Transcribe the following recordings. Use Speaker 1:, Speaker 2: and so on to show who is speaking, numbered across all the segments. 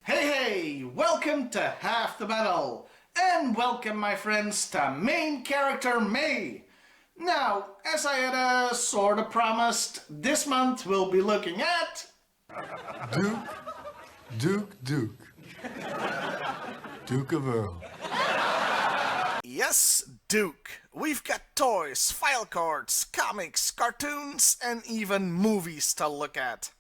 Speaker 1: Hey, welcome to Half the Battle, and welcome my friends to main character May. Now, as I had sort of promised, this month we'll be looking at...
Speaker 2: Duke. Duke of Earl.
Speaker 1: Yes, Duke. We've got toys, file cards, comics, cartoons, and even movies to look at.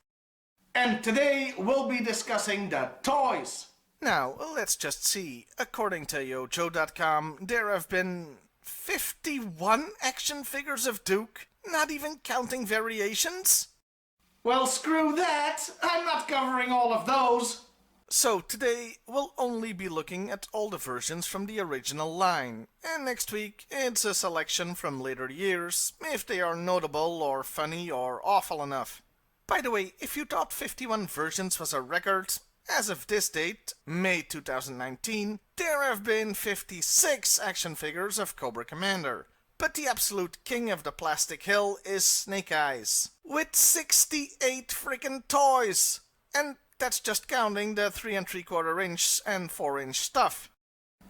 Speaker 1: And today we'll be discussing the toys. Now, let's just see. According to G.I.Joe.com, there have been 51 action figures of Duke, not even counting variations. Well, screw that. I'm not covering all of those. So today, we'll only be looking at all the versions from the original line. And next week, it's a selection from later years, if they are notable or funny or awful enough. By the way, if you thought 51 versions was a record, as of this date, May 2019, there have been 56 action figures of Cobra Commander. But the absolute king of the plastic hill is Snake Eyes, with 68 freaking toys! And that's just counting the 3 3/4 inch and 4 inch stuff.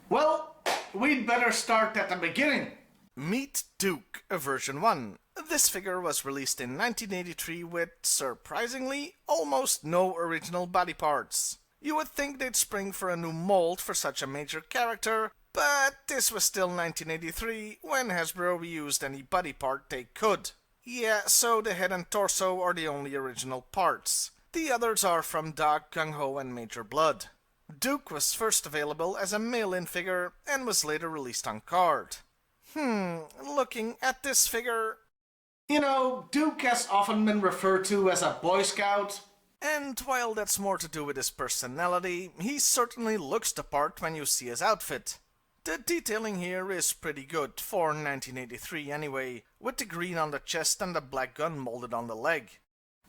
Speaker 1: Well, we'd better start at the beginning. Meet Duke, version 1. This figure was released in 1983 with, surprisingly, almost no original body parts. You would think they'd spring for a new mold for such a major character, but this was still 1983 when Hasbro reused any body part they could. Yeah, so the head and torso are the only original parts. The others are from Doc, Gung-Ho, and Major Blood. Duke was first available as a mail-in figure and was later released on card. Looking at this figure... You know, Duke has often been referred to as a Boy Scout. And while that's more to do with his personality, he certainly looks the part when you see his outfit. The detailing here is pretty good, for 1983 anyway, with the green on the chest and the black gun molded on the leg.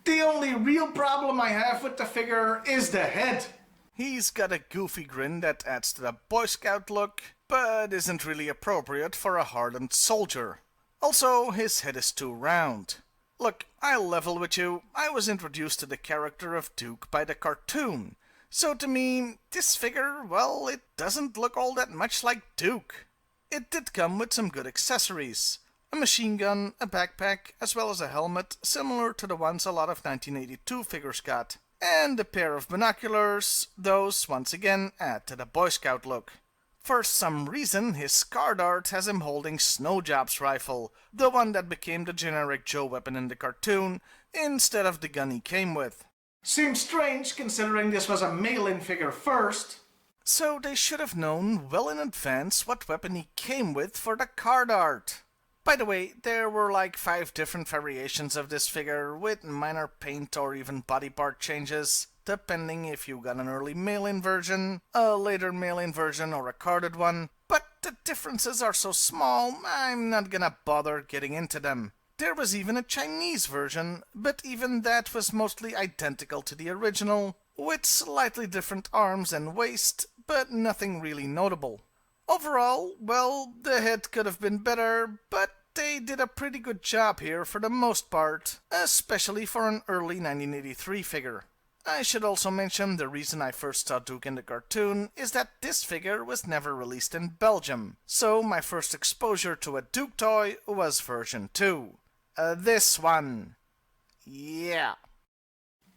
Speaker 1: The only real problem I have with the figure is the head. He's got a goofy grin that adds to the Boy Scout look, but isn't really appropriate for a hardened soldier. Also, his head is too round. Look, I'll level with you. I was introduced to the character of Duke by the cartoon. So to me, this figure, well, it doesn't look all that much like Duke. It did come with some good accessories. A machine gun, a backpack, as well as a helmet, similar to the ones a lot of 1982 figures got. And a pair of binoculars. Those, once again, add to the Boy Scout look. For some reason, his card art has him holding Snowjob's rifle, the one that became the generic Joe weapon in the cartoon, instead of the gun he came with. Seems strange considering this was a mail-in figure first. So they should have known well in advance what weapon he came with for the card art. By the way, there were like 5 different variations of this figure with minor paint or even body part changes, depending if you got an early mail-in version, a later mail-in version, or a carded one. But the differences are so small, I'm not gonna bother getting into them. There was even a Chinese version, but even that was mostly identical to the original, with slightly different arms and waist, but nothing really notable. Overall, well, the head could have been better, but they did a pretty good job here for the most part, especially for an early 1983 figure. I should also mention the reason I first saw Duke in the cartoon is that this figure was never released in Belgium, so my first exposure to a Duke toy was version 2. This one. Yeah.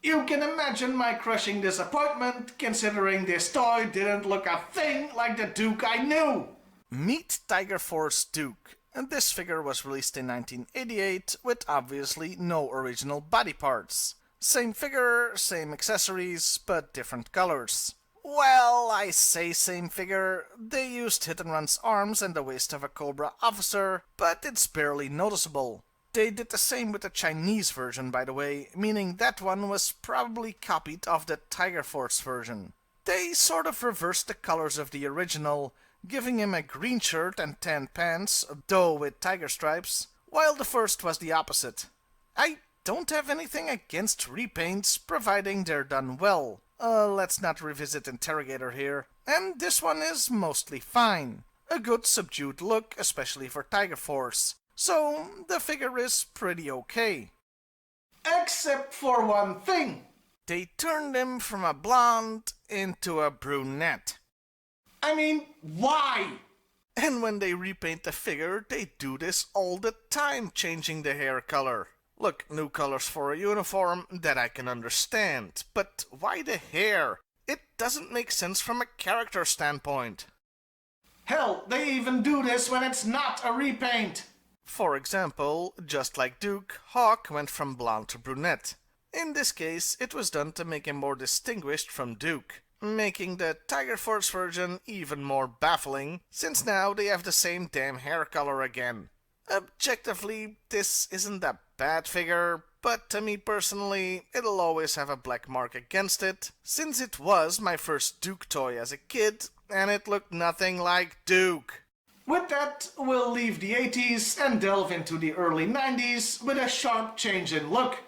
Speaker 1: You can imagine my crushing disappointment, considering this toy didn't look a thing like the Duke I knew. Meet Tiger Force Duke. And this figure was released in 1988 with obviously no original body parts. Same figure, same accessories, but different colors. Well, I say same figure. They used Hit and Run's arms and the waist of a Cobra officer, but it's barely noticeable. They did the same with the Chinese version, by the way, meaning that one was probably copied of the Tiger Force version. They sort of reversed the colors of the original, giving him a green shirt and tan pants, though with tiger stripes, while the first was the opposite. I don't have anything against repaints, providing they're done well. Let's not revisit Interrogator here, and this one is mostly fine. A good subdued look, especially for Tiger Force. So the figure is pretty okay. Except for one thing. They turned him from a blonde into a brunette. I mean, why? And when they repaint the figure, they do this all the time, changing the hair color. Look, new colors for a uniform, that I can understand. But why the hair? It doesn't make sense from a character standpoint. Hell, they even do this when it's not a repaint. For example, just like Duke, Hawk went from blonde to brunette. In this case, it was done to make him more distinguished from Duke, making the Tiger Force version even more baffling, since now they have the same damn hair color again. Objectively, this isn't a bad figure, but to me personally, it'll always have a black mark against it, since it was my first Duke toy as a kid, and it looked nothing like Duke. With that, we'll leave the 80s and delve into the early 90s with a sharp change in look.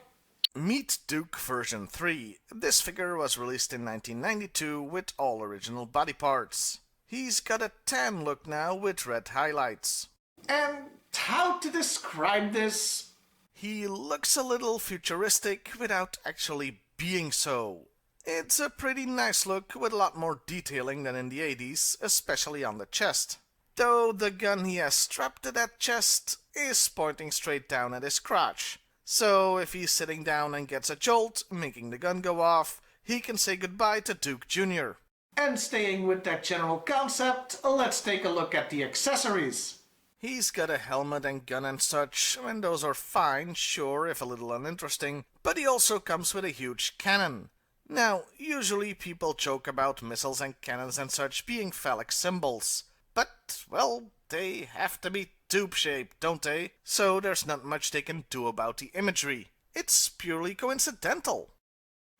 Speaker 1: Meet Duke version 3. This figure was released in 1992 with all original body parts. He's got a tan look now with red highlights. And how to describe this? He looks a little futuristic without actually being so. It's a pretty nice look with a lot more detailing than in the 80s, especially on the chest. Though the gun he has strapped to that chest is pointing straight down at his crotch. So if he's sitting down and gets a jolt, making the gun go off, he can say goodbye to Duke Jr. And staying with that general concept, let's take a look at the accessories. He's got a helmet and gun and such, and those are fine, sure, if a little uninteresting, but he also comes with a huge cannon. Now, usually people joke about missiles and cannons and such being phallic symbols, but, well, they have to be tube-shaped, don't they? So there's not much they can do about the imagery. It's purely coincidental.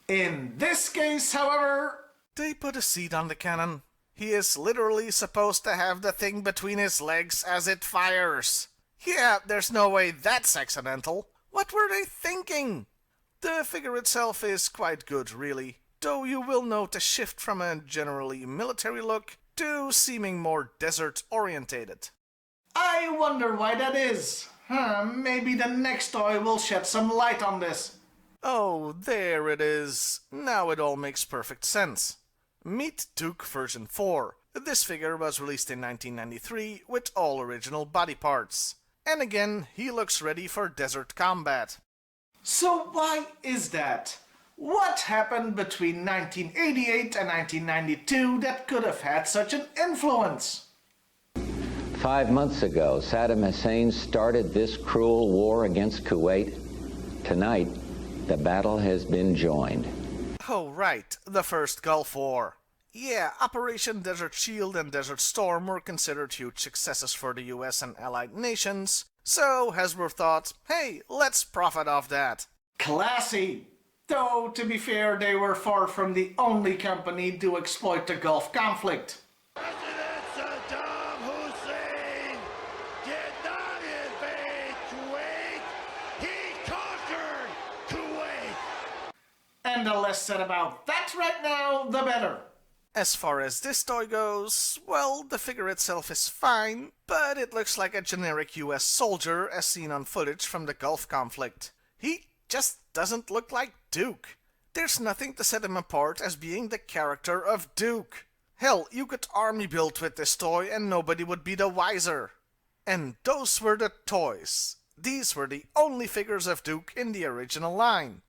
Speaker 1: In this case, however, they put a seat on the cannon. He is literally supposed to have the thing between his legs as it fires. Yeah, there's no way that's accidental. What were they thinking? The figure itself is quite good, really, though you will note a shift from a generally military look to seeming more desert-orientated. I wonder why that is. Maybe the next toy will shed some light on this. Oh, there it is. Now it all makes perfect sense. Meet Duke version 4. This figure was released in 1993 with all original body parts. And again, he looks ready for desert combat. So why is that? What happened between 1988 and 1992 that could have had such an influence?
Speaker 2: 5 months ago, Saddam Hussein started this cruel war against Kuwait. Tonight, the battle has been joined.
Speaker 1: Oh, right, the first Gulf War. Yeah, Operation Desert Shield and Desert Storm were considered huge successes for the US and allied nations, so Hasbro thought, hey, let's profit off that. Classy! Though, to be fair, they were far from the only company to exploit the Gulf conflict.
Speaker 3: President Saddam Hussein did not invade Kuwait. He conquered Kuwait.
Speaker 1: And the less said about that right now, the better. As far as this toy goes, well, the figure itself is fine, but it looks like a generic US soldier as seen on footage from the Gulf conflict. He just doesn't look like Duke. There's nothing to set him apart as being the character of Duke. Hell, you could army build with this toy and nobody would be the wiser. And those were the toys. These were the only figures of Duke in the original line.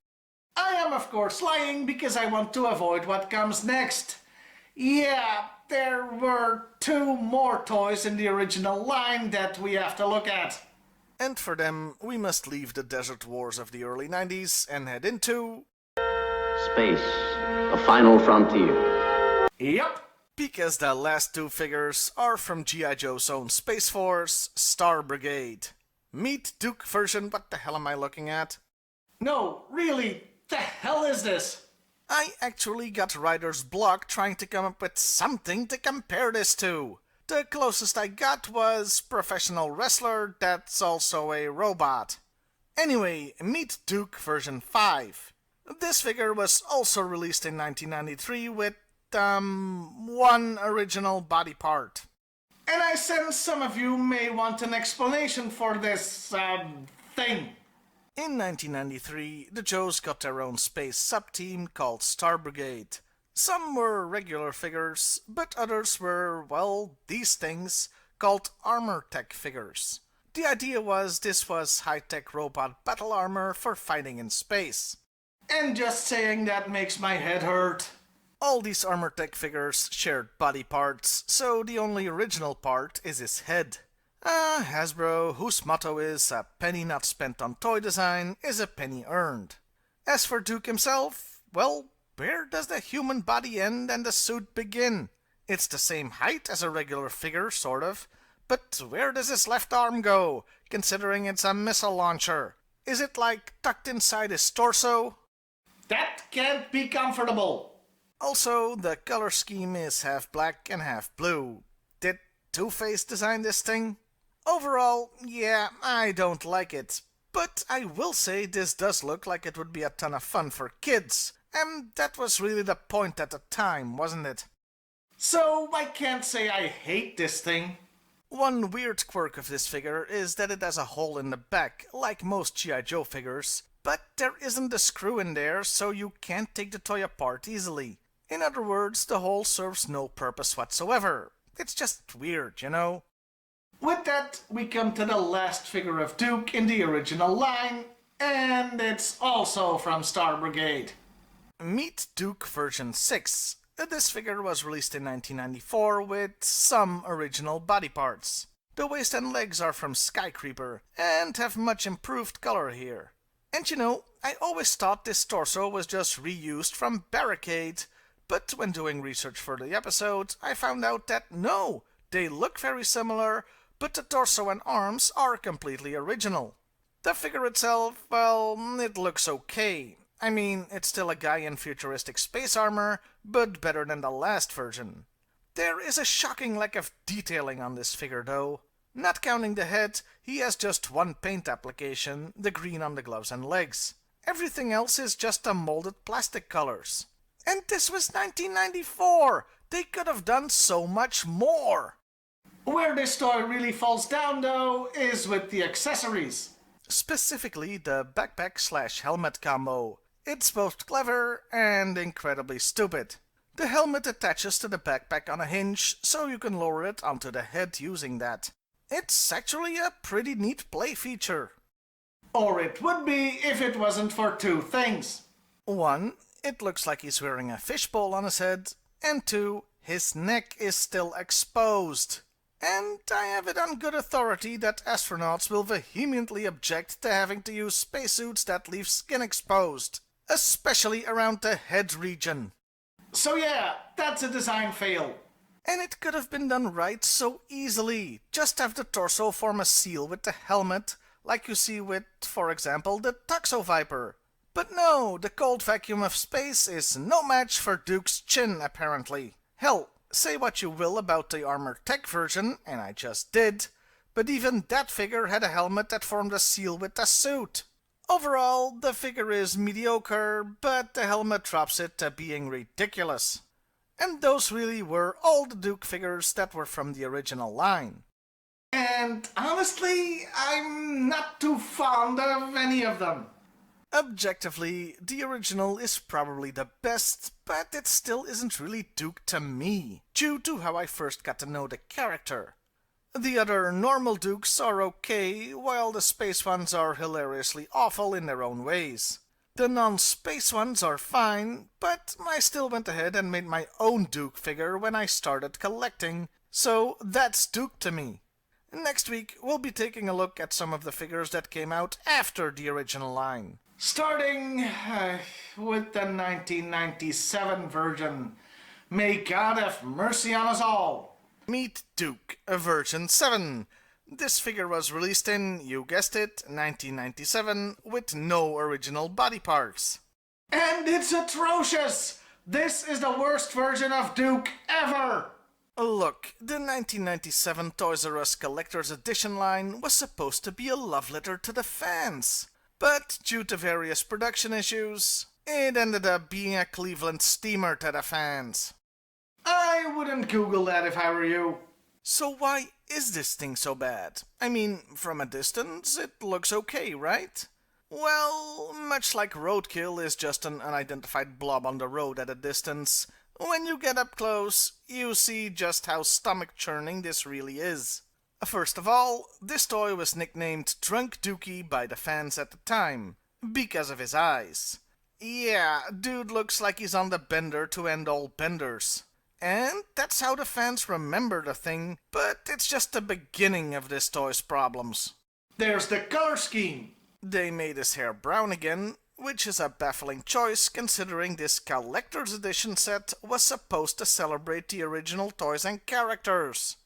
Speaker 1: I am of course lying because I want to avoid what comes next. Yeah, there were 2 more toys in the original line that we have to look at. And for them, we must leave the desert wars of the early 90s and head into...
Speaker 4: Space, the final frontier.
Speaker 1: Yep, because the last 2 figures are from G.I. Joe's own Space Force, Star Brigade. Meet Duke version, what the hell am I looking at? No, really, the hell is this? I actually got writer's block trying to come up with something to compare this to. The closest I got was professional wrestler that's also a robot. Anyway, meet Duke version 5. This figure was also released in 1993 with, 1 original body part. And I sense some of you may want an explanation for this, thing. In 1993, the Joes got their own space sub-team called Star Brigade. Some were regular figures, but others were, well, these things, called armor tech figures. The idea was this was high-tech robot battle armor for fighting in space. And just saying that makes my head hurt. All these armor tech figures shared body parts, so the only original part is his head. Hasbro, whose motto is "a penny not spent on toy design is a penny earned." As for Duke himself, well, where does the human body end and the suit begin? It's the same height as a regular figure, sort of, but where does his left arm go, considering it's a missile launcher? Is it like tucked inside his torso? That can't be comfortable. Also, the color scheme is half black and half blue. Did Two-Face design this thing? Overall, yeah, I don't like it. But I will say this does look like it would be a ton of fun for kids. And that was really the point at the time, wasn't it? So I can't say I hate this thing. One weird quirk of this figure is that it has a hole in the back, like most G.I. Joe figures. But there isn't a screw in there, so you can't take the toy apart easily. In other words, the hole serves no purpose whatsoever. It's just weird, you know? With that, we come to the last figure of Duke in the original line, and it's also from Star Brigade. Meet Duke version 6. This figure was released in 1994 with some original body parts. The waist and legs are from Skycreeper, and have much improved color here. And you know, I always thought this torso was just reused from Barricade, but when doing research for the episode, I found out that no, they look very similar, but the torso and arms are completely original. The figure itself, well, it looks okay. I mean, it's still a guy in futuristic space armor, but better than the last version. There is a shocking lack of detailing on this figure though. Not counting the head, he has just one paint application, the green on the gloves and legs. Everything else is just the molded plastic colors. And this was 1994! They could have done so much more! Where this toy really falls down, though, is with the accessories. Specifically, the backpack/helmet combo. It's both clever and incredibly stupid. The helmet attaches to the backpack on a hinge, so you can lower it onto the head using that. It's actually a pretty neat play feature. Or it would be if it wasn't for two things. One, it looks like he's wearing a fishbowl on his head, and two, his neck is still exposed. And I have it on good authority that astronauts will vehemently object to having to use spacesuits that leave skin exposed, especially around the head region. So yeah, that's a design fail. And it could have been done right so easily. Just have the torso form a seal with the helmet, like you see with, for example, the Tuxo Viper. But no, the cold vacuum of space is no match for Duke's chin, apparently. Hell, say what you will about the armor tech version, and I just did, but even that figure had a helmet that formed a seal with the suit. Overall, the figure is mediocre, but the helmet drops it to being ridiculous. And those really were all the Duke figures that were from the original line. And honestly, I'm not too fond of any of them. Objectively, the original is probably the best, but it still isn't really Duke to me, due to how I first got to know the character. The other normal Dukes are okay, while the space ones are hilariously awful in their own ways. The non-space ones are fine, but I still went ahead and made my own Duke figure when I started collecting, so that's Duke to me. Next week, we'll be taking a look at some of the figures that came out after the original line. Starting with the 1997 version. May God have mercy on us all. Meet Duke, version 7. This figure was released in, you guessed it, 1997, with no original body parts. And it's atrocious! This is the worst version of Duke ever! Look, the 1997 Toys R Us Collector's Edition line was supposed to be a love letter to the fans. But due to various production issues, it ended up being a Cleveland steamer to the fans. I wouldn't Google that if I were you. So why is this thing so bad? I mean, from a distance, it looks okay, right? Well, much like roadkill is just an unidentified blob on the road at a distance, when you get up close, you see just how stomach-churning this really is. First of all, this toy was nicknamed Drunk Dookie by the fans at the time, because of his eyes. Yeah, dude looks like he's on the bender to end all benders. And that's how the fans remember the thing, but it's just the beginning of this toy's problems. There's the color scheme. They made his hair brown again, which is a baffling choice considering this collector's edition set was supposed to celebrate the original toys and characters.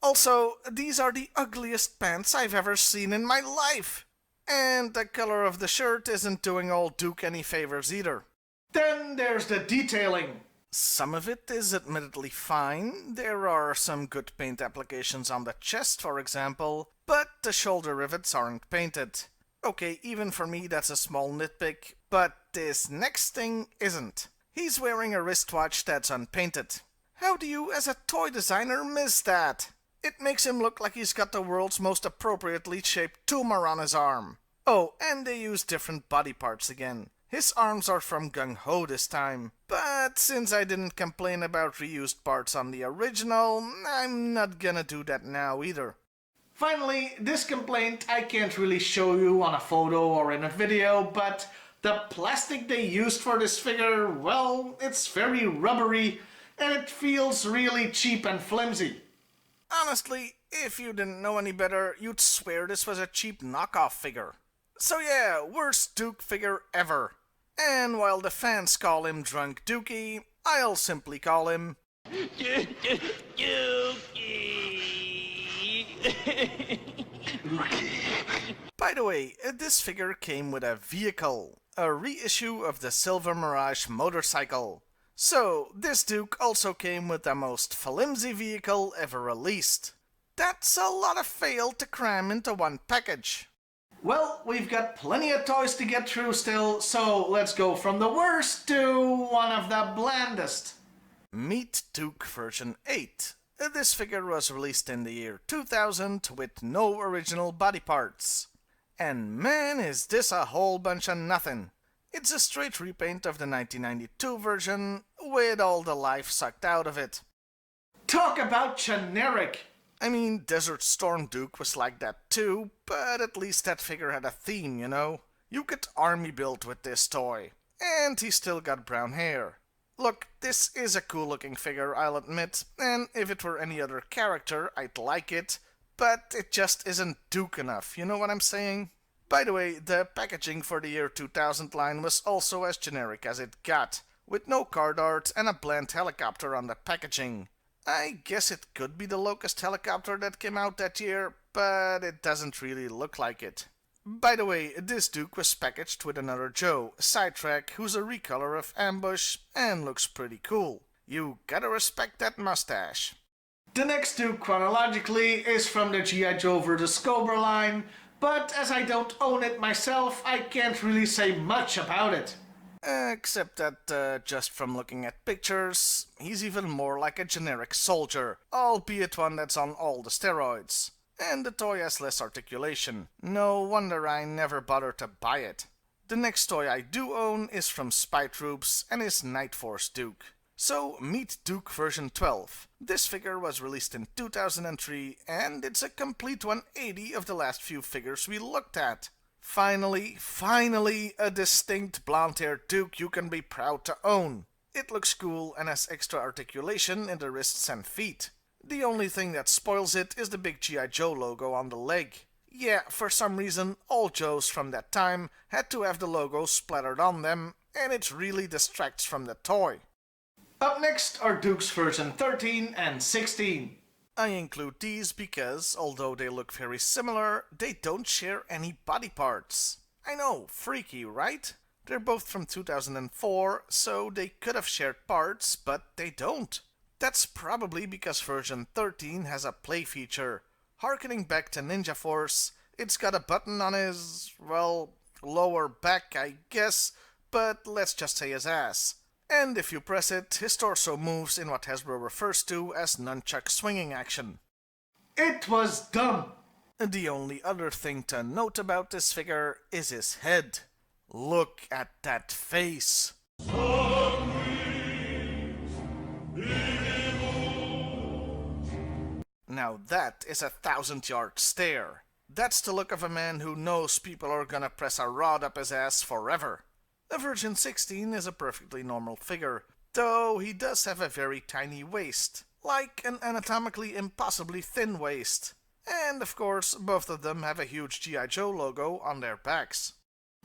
Speaker 1: Also, these are the ugliest pants I've ever seen in my life. And the color of the shirt isn't doing old Duke any favors either. Then there's the detailing. Some of it is admittedly fine. There are some good paint applications on the chest, for example, but the shoulder rivets aren't painted. Okay, even for me that's a small nitpick, but this next thing isn't. He's wearing a wristwatch that's unpainted. How do you, as a toy designer, miss that? It makes him look like he's got the world's most appropriately shaped tumor on his arm. Oh, and they use different body parts again. His arms are from Gung Ho this time, but since I didn't complain about reused parts on the original, I'm not gonna do that now either. Finally, this complaint I can't really show you on a photo or in a video, but the plastic they used for this figure, well, it's very rubbery and it feels really cheap and flimsy. Honestly, if you didn't know any better, you'd swear this was a cheap knockoff figure. So yeah, worst Duke figure ever. And while the fans call him Drunk Dookie, I'll simply call him
Speaker 3: Dookie.
Speaker 1: By the way, this figure came with a vehicle, a reissue of the Silver Mirage motorcycle. So, this Duke also came with the most flimsy vehicle ever released. That's a lot of fail to cram into one package. Well, we've got plenty of toys to get through still, so let's go from the worst to one of the blandest. Meet Duke version 8. This figure was released in the year 2000 with no original body parts. And man, is this a whole bunch of nothing. It's a straight repaint of the 1992 version, with all the life sucked out of it. Talk about generic! I mean, Desert Storm Duke was like that too, but at least that figure had a theme, you know? You could army build with this toy. And he still got brown hair. Look, this is a cool looking figure, I'll admit, and if it were any other character, I'd like it, but it just isn't Duke enough, you know what I'm saying? By the way, the packaging for the year 2000 line was also as generic as it got, with no card art and a bland helicopter on the packaging. I guess it could be the Locust helicopter that came out that year, but it doesn't really look like it. By the way, this Duke was packaged with another Joe, Sidetrack, who's a recolor of Ambush and looks pretty cool. You gotta respect that mustache. The next Duke chronologically is from the G.I.Joe vs. Cobra line, but as I don't own it myself, I can't really say much about it. Except that, just from looking at pictures, he's even more like a generic soldier, albeit one that's on all the steroids. And the toy has less articulation. No wonder I never bothered to buy it. The next toy I do own is from Spy Troops and is Night Force Duke. So, meet Duke version 12. This figure was released in 2003, and it's a complete 180 of the last few figures we looked at. Finally, a distinct blonde-haired Duke you can be proud to own. It looks cool and has extra articulation in the wrists and feet. The only thing that spoils it is the big G.I. Joe logo on the leg. Yeah, for some reason, all Joes from that time had to have the logo splattered on them, and it really distracts from the toy. Up next are Dukes version 13 and 16. I include these because, although they look very similar, they don't share any body parts. I know, freaky, right? They're both from 2004, so they could have shared parts, but they don't. That's probably because version 13 has a play feature. Harkening back to Ninja Force, it's got a button on his, well, lower back, I guess, but let's just say his ass. And if you press it, his torso moves in what Hasbro refers to as nunchuck swinging action. It was dumb. The only other thing to note about this figure is his head. Look at that face. Now that is a 1,000-yard stare. That's the look of a man who knows people are gonna press a rod up his ass forever. The Virgin 16 is a perfectly normal figure, though he does have a very tiny waist, like an anatomically impossibly thin waist. And of course, both of them have a huge G.I. Joe logo on their backs.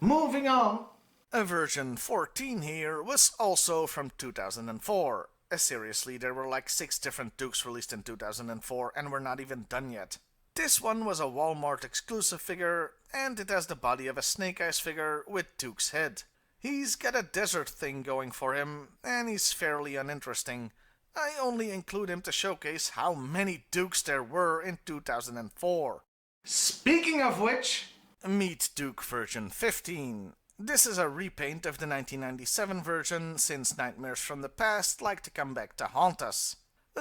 Speaker 1: Moving on. A Version 14 here was also from 2004. Seriously, there were like 6 different Dukes released in 2004 and we're not even done yet. This one was a Walmart exclusive figure, and it has the body of a Snake Eyes figure with Duke's head. He's got a desert thing going for him, and he's fairly uninteresting. I only include him to showcase how many Dukes there were in 2004. Speaking of which, meet Duke Version 15. This is a repaint of the 1997 version, since nightmares from the past like to come back to haunt us.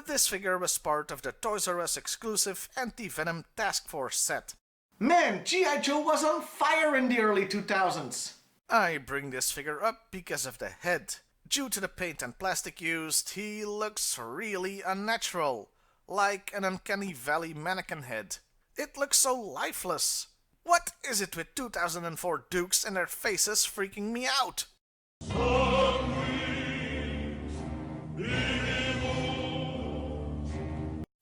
Speaker 1: This figure was part of the Toys R Us exclusive Anti-Venom Task Force set. Man, G.I. Joe was on fire in the early 2000s! I bring this figure up because of the head. Due to the paint and plastic used, he looks really unnatural, like an Uncanny Valley mannequin head. It looks so lifeless. What is it with 2004 Dukes and their faces freaking me out?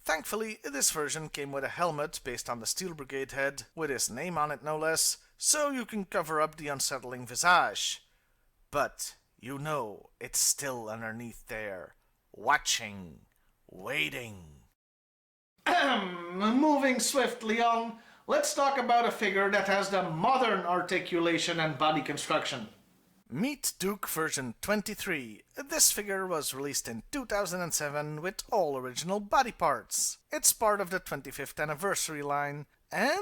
Speaker 1: Thankfully, this version came with a helmet based on the Steel Brigade head, with his name on it no less, so you can cover up the unsettling visage. But, you know, it's still underneath there, watching, waiting. Moving swiftly on, let's talk about a figure that has the modern articulation and body construction. Meet Duke Version 23. This figure was released in 2007 with all original body parts. It's part of the 25th anniversary line, and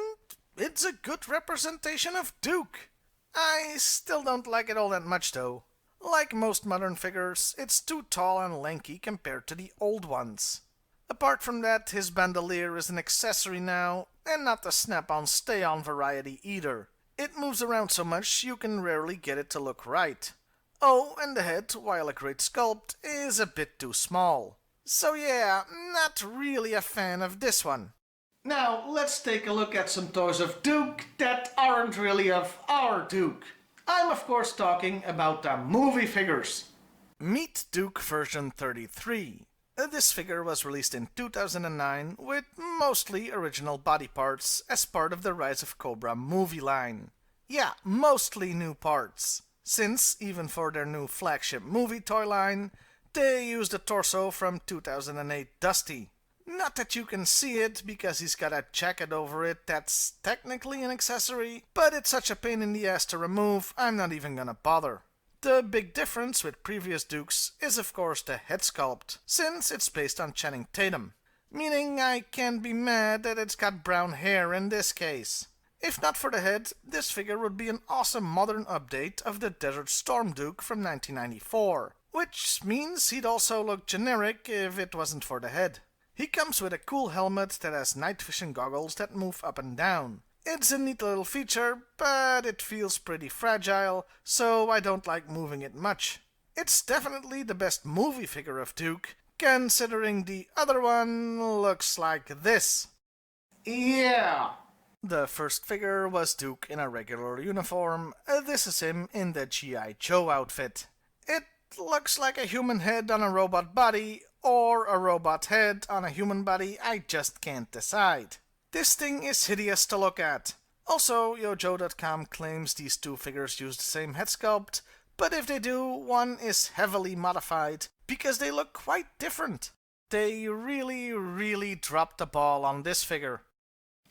Speaker 1: it's a good representation of Duke. I still don't like it all that much though. Like most modern figures, it's too tall and lanky compared to the old ones. Apart from that, his bandolier is an accessory now, and not the snap-on stay-on variety either. It moves around so much you can rarely get it to look right. Oh, and the head, while a great sculpt, is a bit too small. So yeah, not really a fan of this one. Now, let's take a look at some toys of Duke that aren't really of our Duke. I'm of course talking about the movie figures. Meet Duke Version 33. This figure was released in 2009 with mostly original body parts as part of the Rise of Cobra movie line. Yeah, mostly new parts, since even for their new flagship movie toy line, they used the torso from 2008 Dusty. Not that you can see it because he's got a jacket over it that's technically an accessory, but it's such a pain in the ass to remove, I'm not even gonna bother. The big difference with previous Dukes is of course the head sculpt, since it's based on Channing Tatum. Meaning I can't be mad that it's got brown hair in this case. If not for the head, this figure would be an awesome modern update of the Desert Storm Duke from 1994, which means he'd also look generic if it wasn't for the head. He comes with a cool helmet that has night vision goggles that move up and down. It's a neat little feature, but it feels pretty fragile, so I don't like moving it much. It's definitely the best movie figure of Duke, considering the other one looks like this. Yeah! The first figure was Duke in a regular uniform. This is him in the G.I. Joe outfit. It looks like a human head on a robot body, or a robot head on a human body, I just can't decide. This thing is hideous to look at. Also, YoJoe.com claims these two figures use the same head sculpt, but if they do, one is heavily modified, because they look quite different. They really dropped the ball on this figure.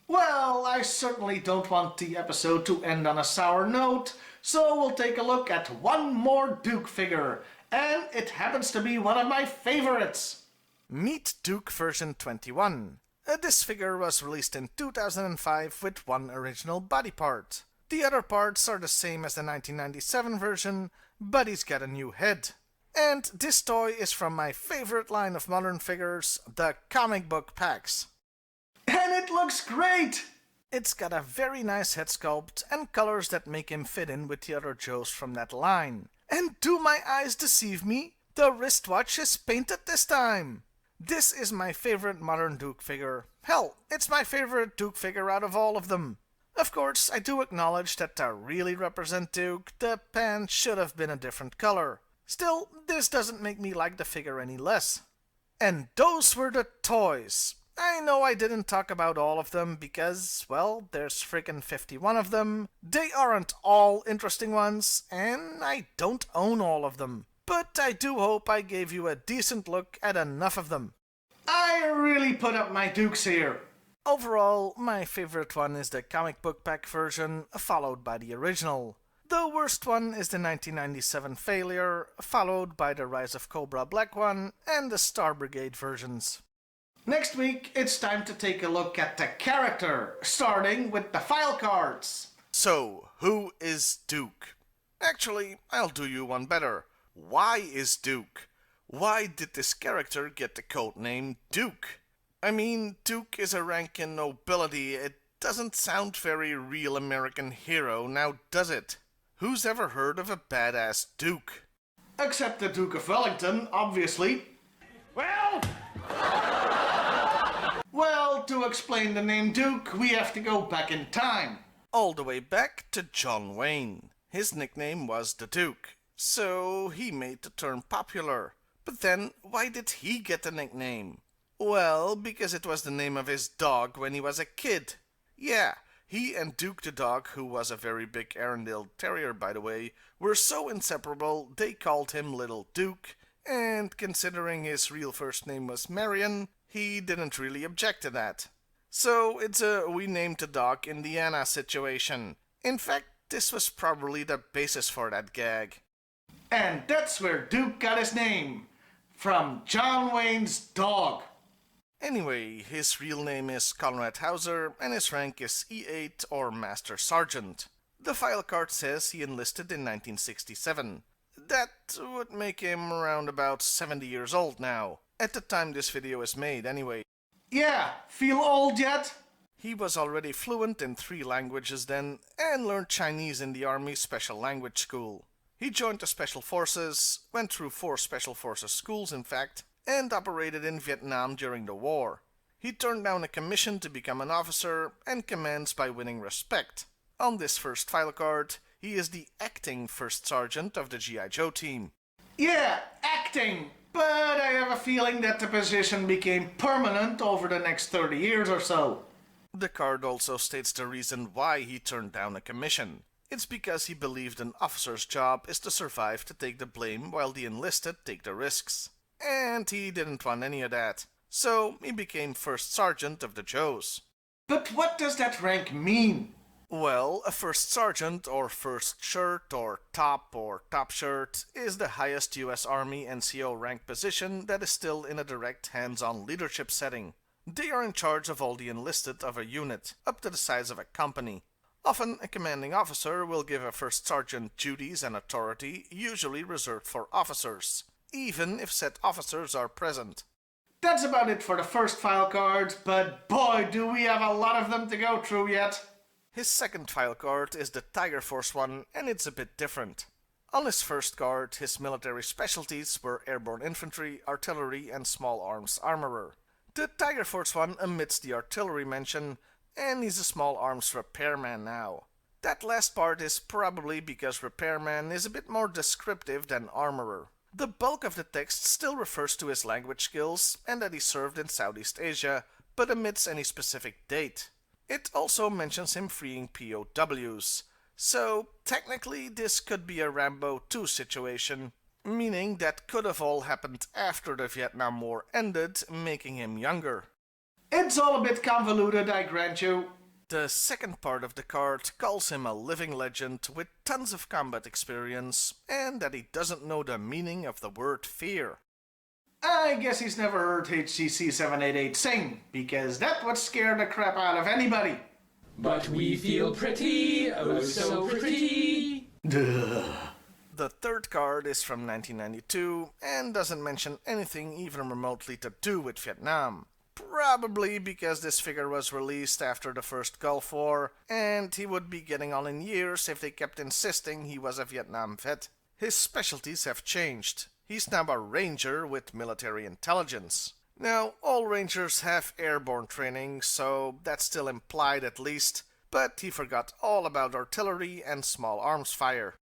Speaker 1: Well, I certainly don't want the episode to end on a sour note, so we'll take a look at one more Duke figure, and it happens to be one of my favorites. Meet Duke Version 21. This figure was released in 2005 with one original body part. The other parts are the same as the 1997 version, but he's got a new head. And this toy is from my favorite line of modern figures, the comic book packs. And it looks great! It's got a very nice head sculpt and colors that make him fit in with the other Joes from that line. And do my eyes deceive me? The wristwatch is painted this time! This is my favorite modern Duke figure. Hell, it's my favorite Duke figure out of all of them. Of course, I do acknowledge that to really represent Duke, the pants should have been a different color. Still, this doesn't make me like the figure any less. And those were the toys. I know I didn't talk about all of them because, well, there's frickin' 51 of them. They aren't all interesting ones, and I don't own all of them. But I do hope I gave you a decent look at enough of them. I really put up my Dukes here. Overall, my favorite one is the comic book pack version, followed by the original. The worst one is the 1997 Failure, followed by the Rise of Cobra Black one and the Star Brigade versions. Next week, it's time to take a look at the character, starting with the file cards. So, who is Duke? Actually, I'll do you one better. Why is Duke? Why did this character get the codename Duke? I mean, Duke is a rank in nobility. It doesn't sound very real American hero, now does it? Who's ever heard of a badass Duke? Except the Duke of Wellington, obviously.
Speaker 3: Well,
Speaker 1: Well, to explain the name Duke, we have to go back in time. All the way back to John Wayne. His nickname was the Duke, so he made the term popular. But then, why did he get the nickname? Well, because it was the name of his dog when he was a kid. Yeah, he and Duke the dog, who was a very big Arundel Terrier by the way, were so inseparable they called him Little Duke, and considering his real first name was Marion, he didn't really object to that. So it's a we named the dog Indiana situation. In fact, this was probably the basis for that gag. And that's where Duke got his name. From John Wayne's dog. Anyway, his real name is Conrad Hauser, and his rank is E8 or Master Sergeant. The file card says he enlisted in 1967. That would make him around about 70 years old now. At the time this video is made, anyway. Yeah, feel old yet? He was already fluent in 3 languages then, and learned Chinese in the Army's Special Language School. He joined the Special Forces, went through 4 Special Forces schools in fact, and operated in Vietnam during the war. He turned down a commission to become an officer, and commands by winning respect. On this first file card, he is the acting First Sergeant of the G.I.Joe team. Yeah, acting! But I have a feeling that the position became permanent over the next 30 years or so. The card also states the reason why he turned down a commission. It's because he believed an officer's job is to survive to take the blame while the enlisted take the risks. And he didn't want any of that. So he became First Sergeant of the Joes. But what does that rank mean? Well, a First Sergeant, or First Shirt, or Top Shirt, is the highest US Army NCO rank position that is still in a direct hands-on leadership setting. They are in charge of all the enlisted of a unit, up to the size of a company. Often, a commanding officer will give a First Sergeant duties and authority usually reserved for officers, even if said officers are present. That's about it for the first file cards, but boy do we have a lot of them to go through yet. His second file card is the Tiger Force one, and it's a bit different. On his first card, his military specialties were airborne infantry, artillery, and small arms armorer. The Tiger Force one omits the artillery mention, and he's a small arms repairman now. That last part is probably because repairman is a bit more descriptive than armorer. The bulk of the text still refers to his language skills and that he served in Southeast Asia, but omits any specific date. It also mentions him freeing POWs, so technically this could be a Rambo 2 situation, meaning that could have all happened after the Vietnam War ended, making him younger. It's all a bit convoluted, I grant you. The second part of the card calls him a living legend with tons of combat experience, and that he doesn't know the meaning of the word fear. I guess he's never heard HCC 788 sing, because that would scare the crap out of anybody.
Speaker 5: But we feel pretty, oh so pretty.
Speaker 1: Duh. The third card is from 1992 and doesn't mention anything even remotely to do with Vietnam. Probably because this figure was released after the first Gulf War, and he would be getting on in years if they kept insisting he was a Vietnam vet. His specialties have changed. He's now a ranger with military intelligence. Now, all rangers have airborne training, so that's still implied at least, but he forgot all about artillery and small arms fire.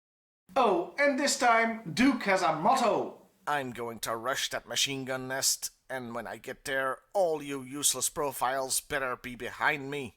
Speaker 1: Oh, and this time, Duke has a motto. I'm going to rush that machine gun nest, and when I get there, all you useless profiles better be behind me.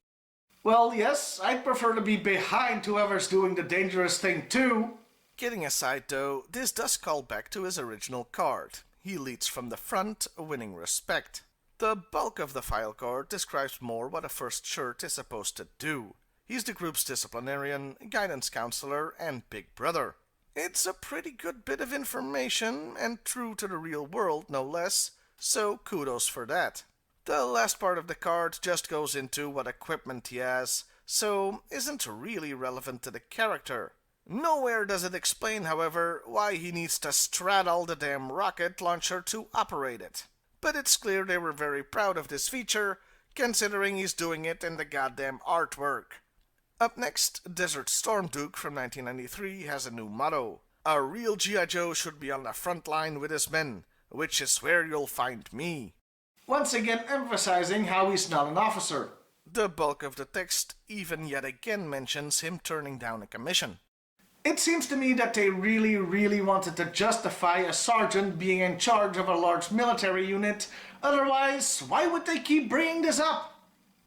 Speaker 1: Well, yes, I'd prefer to be behind whoever's doing the dangerous thing too. Kidding aside though, this does call back to his original card. He leads from the front, winning respect. The bulk of the file card describes more what a first shirt is supposed to do. He's the group's disciplinarian, guidance counselor, and big brother. It's a pretty good bit of information, and true to the real world no less, so kudos for that. The last part of the card just goes into what equipment he has, so isn't really relevant to the character. Nowhere does it explain, however, why he needs to straddle the damn rocket launcher to operate it. But it's clear they were very proud of this feature, considering he's doing it in the goddamn artwork. Up next, Desert Storm Duke from 1993 has a new motto. A real G.I. Joe should be on the front line with his men, which is where you'll find me. Once again emphasizing how he's not an officer. The bulk of the text even yet again mentions him turning down a commission. It seems to me that they really wanted to justify a sergeant being in charge of a large military unit, otherwise why would they keep bringing this up?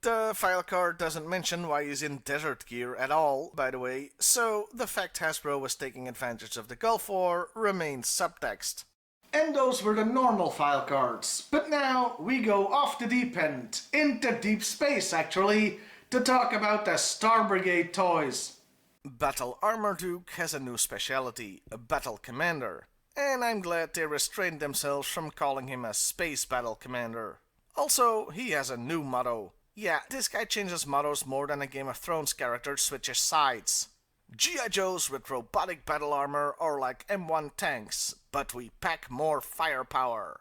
Speaker 1: The file card doesn't mention why he's in desert gear at all, by the way, so the fact Hasbro was taking advantage of the Gulf War remains subtext. And those were the normal file cards, but now we go off the deep end, into deep space actually, to talk about the Star Brigade toys. Battle Armor Duke has a new specialty, a Battle Commander, and I'm glad they restrained themselves from calling him a Space Battle Commander. Also, he has a new motto. Yeah, this guy changes mottos more than a Game of Thrones character switches sides. G.I. Joes with robotic battle armor are like M1 tanks, but we pack more firepower.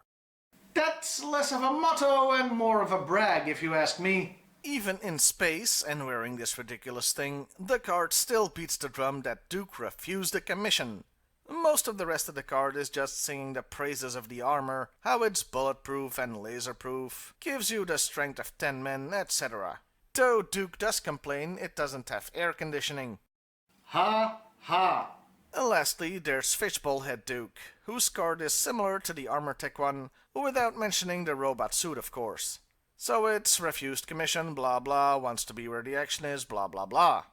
Speaker 1: That's less of a motto and more of a brag, if you ask me. Even in space and wearing this ridiculous thing, the card still beats the drum that Duke refused a commission. Most of the rest of the card is just singing the praises of the armor, how it's bulletproof and laserproof, gives you the strength of 10 men, etc. Though Duke does complain it doesn't have air conditioning. Ha ha! Lastly, there's Fishbowl Head Duke, whose card is similar to the Armor Tech one, without mentioning the robot suit of course. So it's refused commission, blah blah, wants to be where the action is, blah blah blah.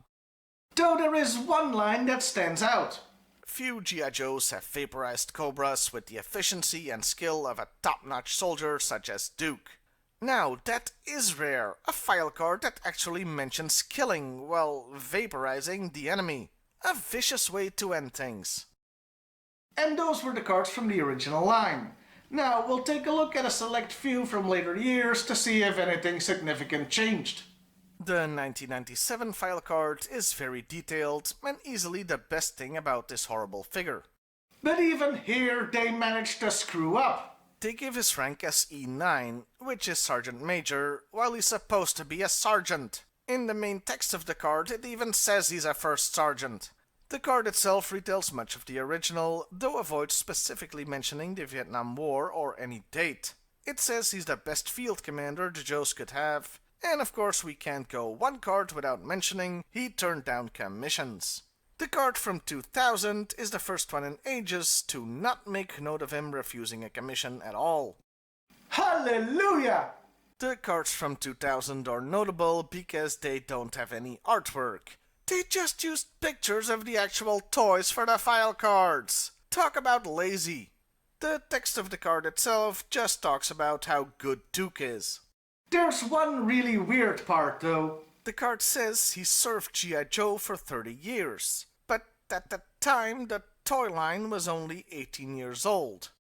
Speaker 1: Though there is one line that stands out. Few G.I. Joes have vaporized Cobras with the efficiency and skill of a top-notch soldier such as Duke. Now, that is rare, a file card that actually mentions killing, well, vaporizing the enemy. A vicious way to end things. And those were the cards from the original line. Now, we'll take a look at a select few from later years to see if anything significant changed. The 1997 file card is very detailed and easily the best thing about this horrible figure. But even here they managed to screw up. They give his rank as E9, which is Sergeant Major, while he's supposed to be a sergeant. In the main text of the card it even says he's a first sergeant. The card itself retells much of the original, though avoids specifically mentioning the Vietnam War or any date. It says he's the best field commander the Joes could have, and of course we can't go one card without mentioning he turned down commissions. The card from 2000 is the first one in ages to not make note of him refusing a commission at all. Hallelujah! The cards from 2000 are notable because they don't have any artwork. They just used pictures of the actual toys for the file cards. Talk about lazy. The text of the card itself just talks about how good Duke is. There's one really weird part though. The card says he served G.I. Joe for 30 years, but at the time the toy line was only 18 years old.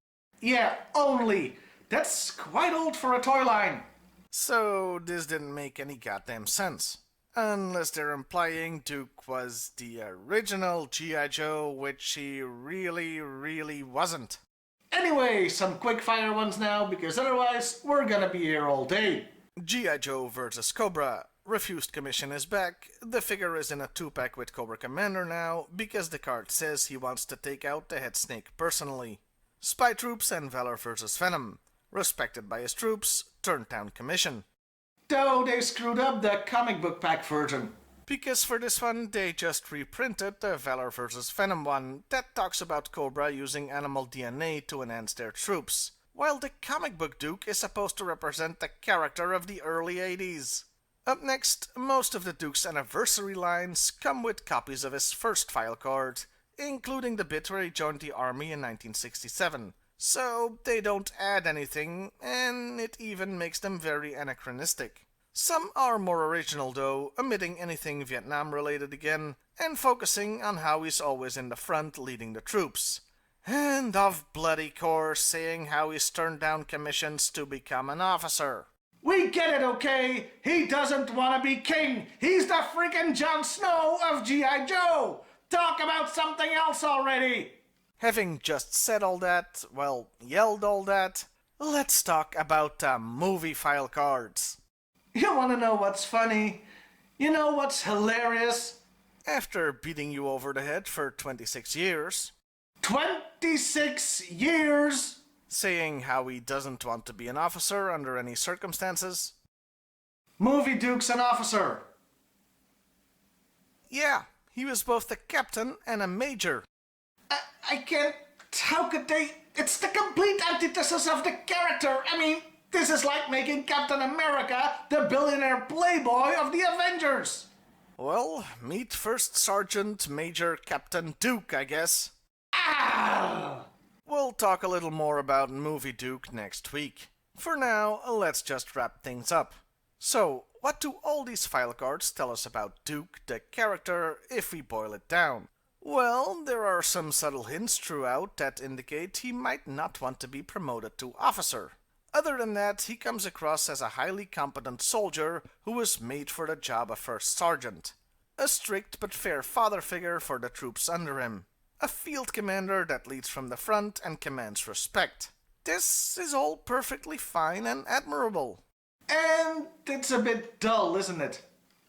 Speaker 1: Yeah, only. That's quite old for a toy line. So this didn't make any goddamn sense. Unless they're implying Duke was the original G.I. Joe, which he really wasn't. Anyway, some quick fire ones now, because otherwise we're gonna be here all day. G.I. Joe vs. Cobra. Refused commission is back. The figure is in a 2-pack with Cobra Commander now, because the card says he wants to take out the head snake personally. Spy Troops and Valor vs. Venom. Respected by his troops, turned down commission. Though they screwed up the comic book pack version. Because for this one, they just reprinted the Valor vs. Venom one that talks about Cobra using animal DNA to enhance their troops, while the comic book Duke is supposed to represent the character of the early 80s. Up next, most of the Duke's anniversary lines come with copies of his first file card, including the bit where he joined the army in 1967, so they don't add anything, and it even makes them very anachronistic. Some are more original though, omitting anything Vietnam related again, and focusing on how he's always in the front leading the troops. And of bloody course saying how he's turned down commissions to become an officer. We get it, okay? He doesn't want to be king. He's the freaking Jon Snow of G.I. Joe. Talk about something else already. Having just said all that, well, yelled all that, let's talk about movie file cards. You want to know what's funny? You know what's hilarious? After beating you over the head for 26 years. 26 years! Saying how he doesn't want to be an officer under any circumstances. Movie Duke's an officer. Yeah, he was both a captain and a major. I can't... How could they... It's the complete antithesis of the character. I mean, this is like making Captain America the billionaire playboy of the Avengers. Well, meet First Sergeant Major Captain Duke, I guess. Ah! We'll talk a little more about Movie Duke next week. For now, let's just wrap things up. So, what do all these file cards tell us about Duke, the character, if we boil it down? Well, there are some subtle hints throughout that indicate he might not want to be promoted to officer. Other than that, he comes across as a highly competent soldier who was made for the job of first sergeant. A strict but fair father figure for the troops under him. A field commander that leads from the front and commands respect. This is all perfectly fine and admirable. And it's a bit dull, isn't it?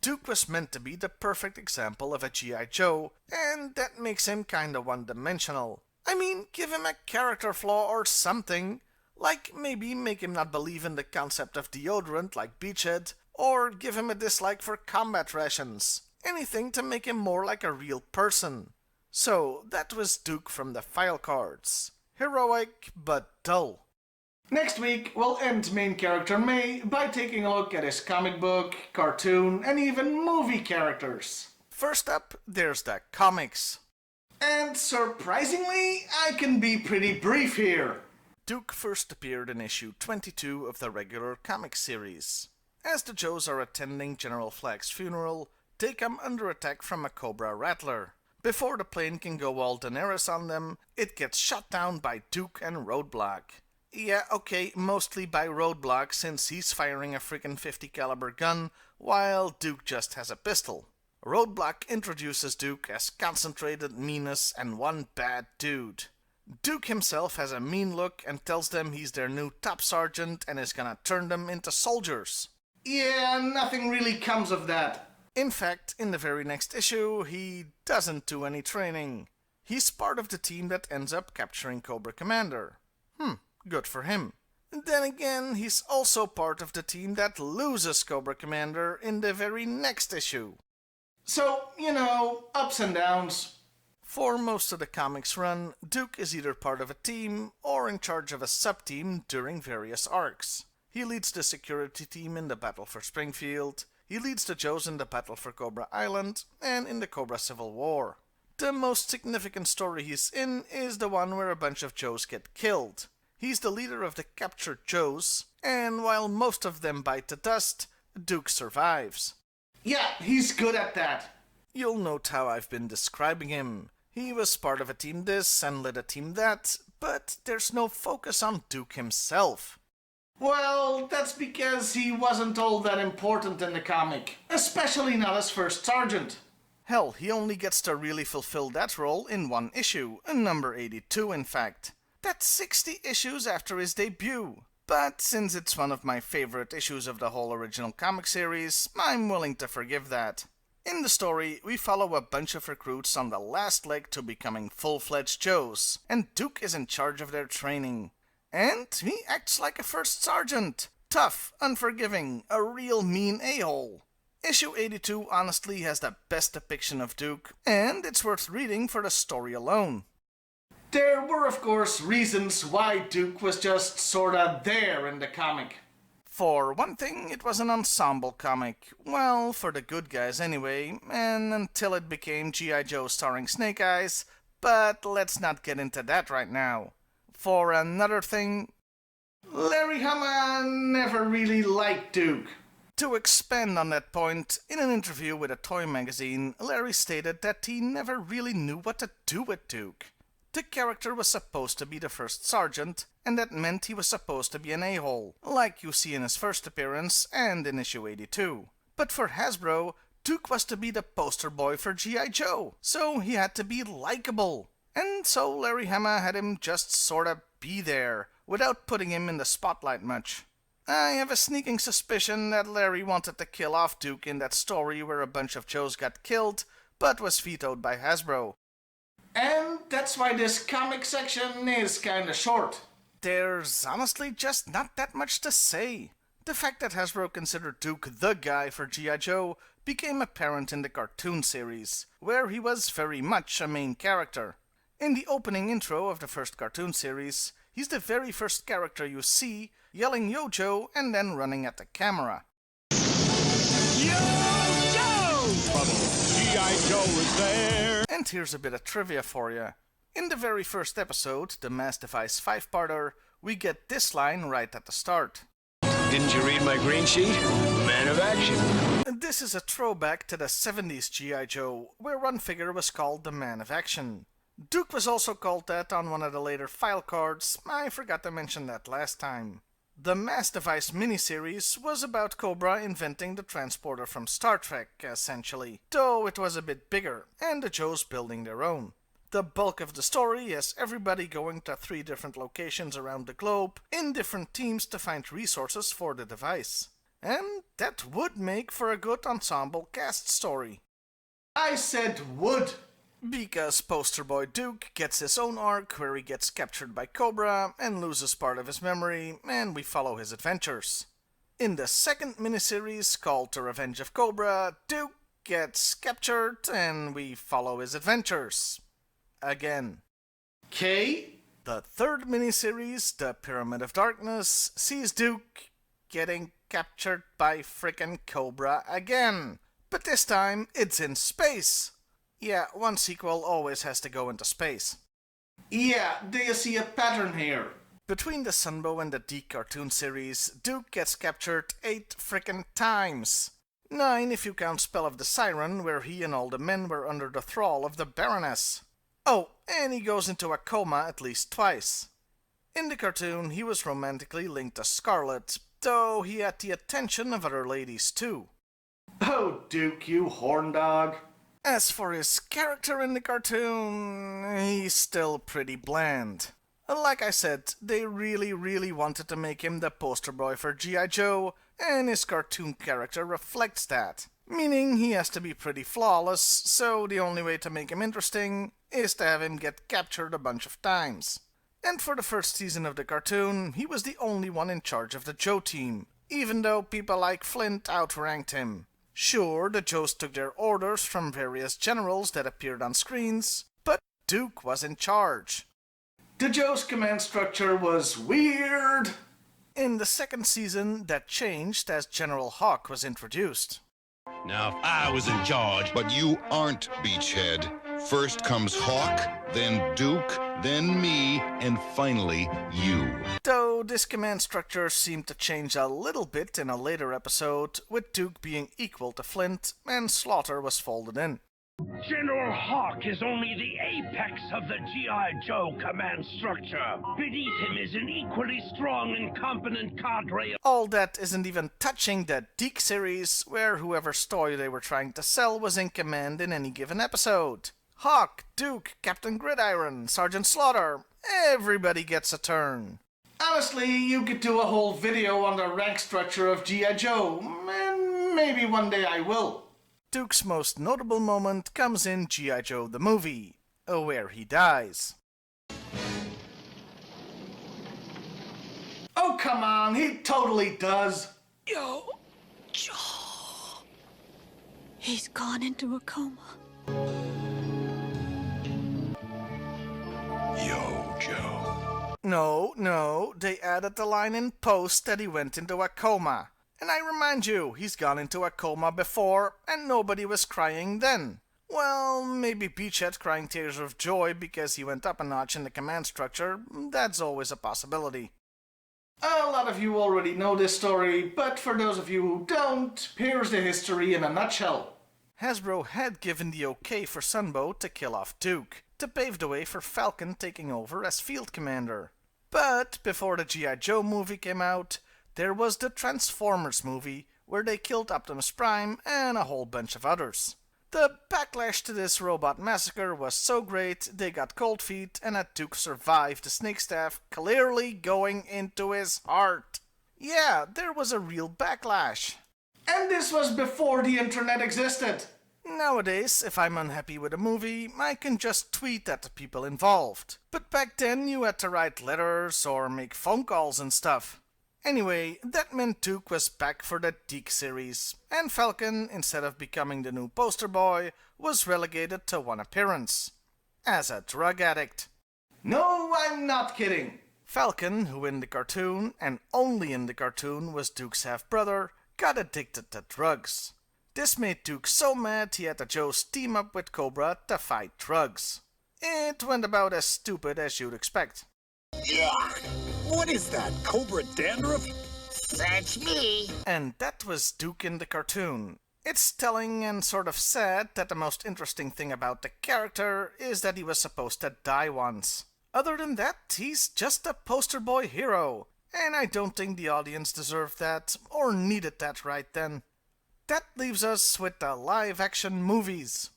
Speaker 1: Duke was meant to be the perfect example of a G.I. Joe, and that makes him kinda one-dimensional. I mean, give him a character flaw or something. Like maybe make him not believe in the concept of deodorant like Beachhead, or give him a dislike for combat rations. Anything to make him more like a real person. So, that was Duke from the file cards. Heroic, but dull. Next week, we'll end main character May by taking a look at his comic book, cartoon, and even movie characters. First up, there's the comics. And surprisingly, I can be pretty brief here. Duke first appeared in issue 22 of the regular comic series. As the Joes are attending General Flag's funeral, they come under attack from a Cobra Rattler. Before the plane can go all Daenerys on them, it gets shot down by Duke and Roadblock. Yeah, okay, mostly by Roadblock since he's firing a freaking .50 caliber gun, while Duke just has a pistol. Roadblock introduces Duke as concentrated meanness and one bad dude. Duke himself has a mean look and tells them he's their new top sergeant and is gonna turn them into soldiers. Yeah, nothing really comes of that. In fact, in the very next issue, he doesn't do any training. He's part of the team that ends up capturing Cobra Commander. Good for him. Then again, he's also part of the team that loses Cobra Commander in the very next issue. So, you know, ups and downs. For most of the comics run, Duke is either part of a team or in charge of a sub-team during various arcs. He leads the security team in the Battle for Springfield, he leads the Joes in the Battle for Cobra Island, and in the Cobra Civil War. The most significant story he's in is the one where a bunch of Joes get killed. He's the leader of the captured Joes, and while most of them bite the dust, Duke survives. Yeah, he's good at that. You'll note how I've been describing him. He was part of a team this and led a team that, but there's no focus on Duke himself. Well, that's because he wasn't all that important in the comic, especially not as first sergeant. Hell, he only gets to really fulfill that role in one issue, number 82 in fact. That's 60 issues after his debut. But since it's one of my favorite issues of the whole original comic series, I'm willing to forgive that. In the story, we follow a bunch of recruits on the last leg to becoming full-fledged Joes, and Duke is in charge of their training. And he acts like a first sergeant. Tough, unforgiving, a real mean a-hole. Issue 82 honestly has the best depiction of Duke, and it's worth reading for the story alone. There were, of course, reasons why Duke was just sorta there in the comic. For one thing, it was an ensemble comic. Well, for the good guys anyway, and until it became G.I. Joe starring Snake Eyes, but let's not get into that right now. For another thing, Larry Hama never really liked Duke. To expand on that point, in an interview with a toy magazine, Larry stated that he never really knew what to do with Duke. The character was supposed to be the first sergeant, and that meant he was supposed to be an a-hole, like you see in his first appearance and in issue 82. But for Hasbro, Duke was to be the poster boy for G.I. Joe, so he had to be likable. And so Larry Hama had him just sorta be there, without putting him in the spotlight much. I have a sneaking suspicion that Larry wanted to kill off Duke in that story where a bunch of Joes got killed, but was vetoed by Hasbro. And that's why this comic section is kinda short. There's honestly just not that much to say. The fact that Hasbro considered Duke the guy for G.I. Joe became apparent in the cartoon series, where he was very much a main character. In the opening intro of the first cartoon series, he's the very first character you see, yelling "Yo Joe" and then running at the camera.
Speaker 3: Yo, Joe! G.I. Joe is there!
Speaker 1: And here's a bit of trivia for you. In the very first episode, the Mass Device 5-parter, we get this line right at the start.
Speaker 6: Didn't you read my green sheet? Man of action.
Speaker 1: This is a throwback to the 70s G.I. Joe, where one figure was called the Man of Action. Duke was also called that on one of the later file cards. I forgot to mention that last time. The Mass Device miniseries was about Cobra inventing the transporter from Star Trek, essentially, though it was a bit bigger, and the Joes building their own. The bulk of the story has everybody going to 3 different locations around the globe in different teams to find resources for the device. And that would make for a good ensemble cast story. I said would! Because Poster Boy Duke gets his own arc where he gets captured by Cobra and loses part of his memory, and we follow his adventures. In the second miniseries, called The Revenge of Cobra, Duke gets captured and we follow his adventures. Again. K. The third miniseries, The Pyramid of Darkness, sees Duke getting captured by frickin' Cobra again. But this time, it's in space. Yeah, one sequel always has to go into space. Yeah, do you see a pattern here? Between the Sunbow and the Deke cartoon series, Duke gets captured 8 frickin' times. 9 if you count Spell of the Siren, where he and all the men were under the thrall of the Baroness. Oh, and he goes into a coma at least twice. In the cartoon, he was romantically linked to Scarlet, though he had the attention of other ladies too. Oh, Duke, you horn dog. As for his character in the cartoon, he's still pretty bland. Like I said, they really wanted to make him the poster boy for G.I. Joe, and his cartoon character reflects that. Meaning he has to be pretty flawless, so the only way to make him interesting is to have him get captured a bunch of times. And for the first season of the cartoon, he was the only one in charge of the Joe team, even though people like Flint outranked him. Sure, the Joes took their orders from various generals that appeared on screens, but Duke was in charge. The Joes' command structure was weird. In the second season, that changed as General Hawk was introduced.
Speaker 7: Now, if I was in charge...
Speaker 8: But you aren't, Beachhead. First comes Hawk, then Duke, then me, and finally you.
Speaker 1: Though this command structure seemed to change a little bit in a later episode, with Duke being equal to Flint, and Slaughter was folded in.
Speaker 9: General Hawk is only the apex of the G.I. Joe command structure. Beneath him is an equally strong and competent cadre.
Speaker 1: All that isn't even touching the Deke series, where whoever's toy they were trying to sell was in command in any given episode. Hawk, Duke, Captain Gridiron, Sergeant Slaughter, everybody gets a turn. Honestly, you could do a whole video on the rank structure of G.I. Joe, and maybe one day I will. Duke's most notable moment comes in G.I. Joe the movie, where he dies. Oh, come on, he totally does.
Speaker 10: Joe. He's gone into a coma.
Speaker 7: Yo, Joe.
Speaker 1: No, they added the line in post that he went into a coma. And I remind you, he's gone into a coma before, and nobody was crying then. Well, maybe Beachhead crying tears of joy because he went up a notch in the command structure. That's always a possibility. A lot of you already know this story, but for those of you who don't, here's the history in a nutshell. Hasbro had given the okay for Sunbow to kill off Duke, to pave the way for Falcon taking over as field commander. But before the G.I. Joe movie came out, there was the Transformers movie, where they killed Optimus Prime and a whole bunch of others. The backlash to this robot massacre was so great, they got cold feet and had Duke survive the snake staff clearly going into his heart. Yeah, there was a real backlash. And this was before the internet existed. Nowadays, if I'm unhappy with a movie, I can just tweet at the people involved. But back then you had to write letters or make phone calls and stuff. Anyway, that meant Duke was back for the Deke series, and Falcon, instead of becoming the new poster boy, was relegated to one appearance. As a drug addict. No, I'm not kidding. Falcon, who in the cartoon, and only in the cartoon, was Duke's half-brother, got addicted to drugs. This made Duke so mad he had the Joes team up with Cobra to fight drugs. It went about as stupid as you'd expect.
Speaker 11: Yuck! What is that, Cobra dandruff? That's me!
Speaker 1: And that was Duke in the cartoon. It's telling and sort of sad that the most interesting thing about the character is that he was supposed to die once. Other than that, he's just a poster boy hero, and I don't think the audience deserved that, or needed that right then. That leaves us with the live-action movies.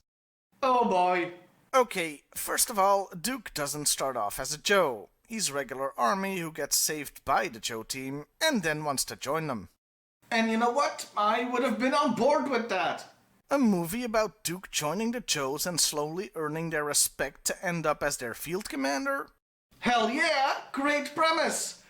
Speaker 1: Oh boy. Okay, first of all, Duke doesn't start off as a Joe. He's regular army who gets saved by the Joe team and then wants to join them. And you know what? I would have been on board with that. A movie about Duke joining the Joes and slowly earning their respect to end up as their field commander? Hell yeah! Great premise!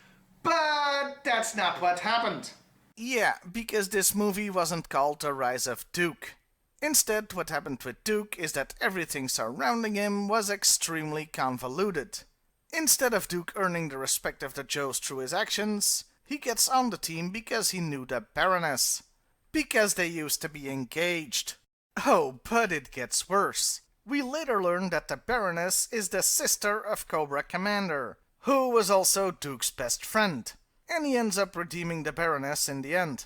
Speaker 1: But that's not what happened. Yeah, because this movie wasn't called The Rise of Duke. Instead, what happened with Duke is that everything surrounding him was extremely convoluted. Instead of Duke earning the respect of the Joes through his actions, he gets on the team because he knew the Baroness. Because they used to be engaged. Oh, but it gets worse. We later learn that the Baroness is the sister of Cobra Commander, who was also Duke's best friend. And he ends up redeeming the Baroness in the end.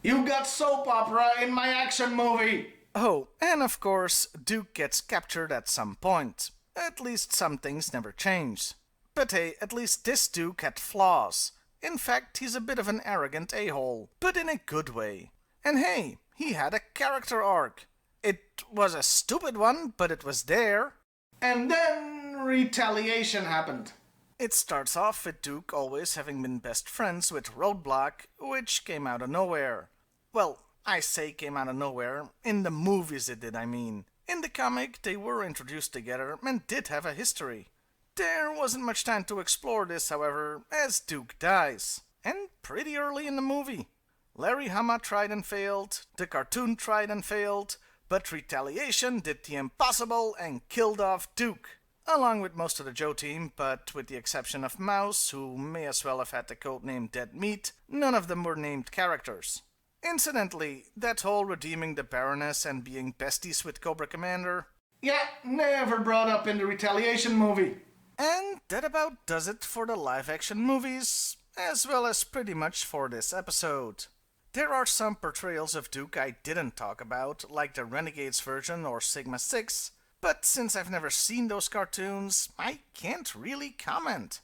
Speaker 1: You got soap opera in my action movie! Oh, and of course, Duke gets captured at some point. At least some things never change. But hey, at least this Duke had flaws. In fact, he's a bit of an arrogant a-hole, but in a good way. And hey, he had a character arc. It was a stupid one, but it was there. And then retaliation happened. It starts off with Duke always having been best friends with Roadblock, which came out of nowhere. Well, I say came out of nowhere. In the movies it did, I mean. In the comic, they were introduced together and did have a history. There wasn't much time to explore this, however, as Duke dies. And pretty early in the movie. Larry Hama tried and failed, the cartoon tried and failed, but Retaliation did the impossible and killed off Duke. Along with most of the Joe team, but with the exception of Mouse, who may as well have had the codename Dead Meat, none of them were named characters. Incidentally, that whole redeeming the Baroness and being besties with Cobra Commander, yeah, never brought up in the Retaliation movie. And that about does it for the live-action movies, as well as pretty much for this episode. There are some portrayals of Duke I didn't talk about, like the Renegades version or Sigma 6, but since I've never seen those cartoons, I can't really comment.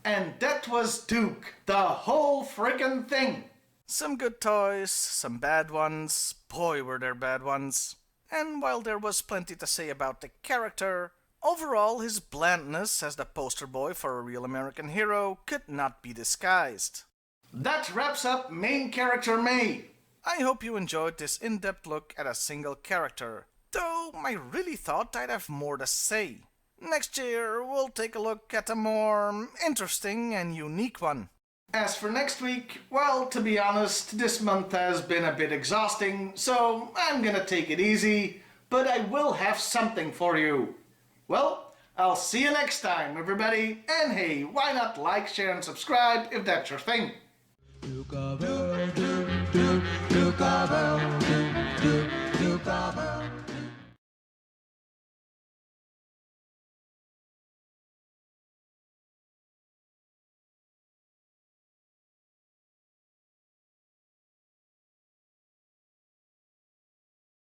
Speaker 1: And that was Duke, the whole friggin' thing. Some good toys, some bad ones, boy were there bad ones. And while there was plenty to say about the character, overall his blandness as the poster boy for a real American hero could not be disguised. That wraps up main character May. I hope you enjoyed this in-depth look at a single character, though I really thought I'd have more to say. Next year we'll take a look at a more interesting and unique one. As for next week, well, to be honest, this month has been a bit exhausting, so I'm gonna take it easy, but I will have something for you. Well, I'll see you next time, everybody, and hey, why not like, share, and subscribe if that's your thing.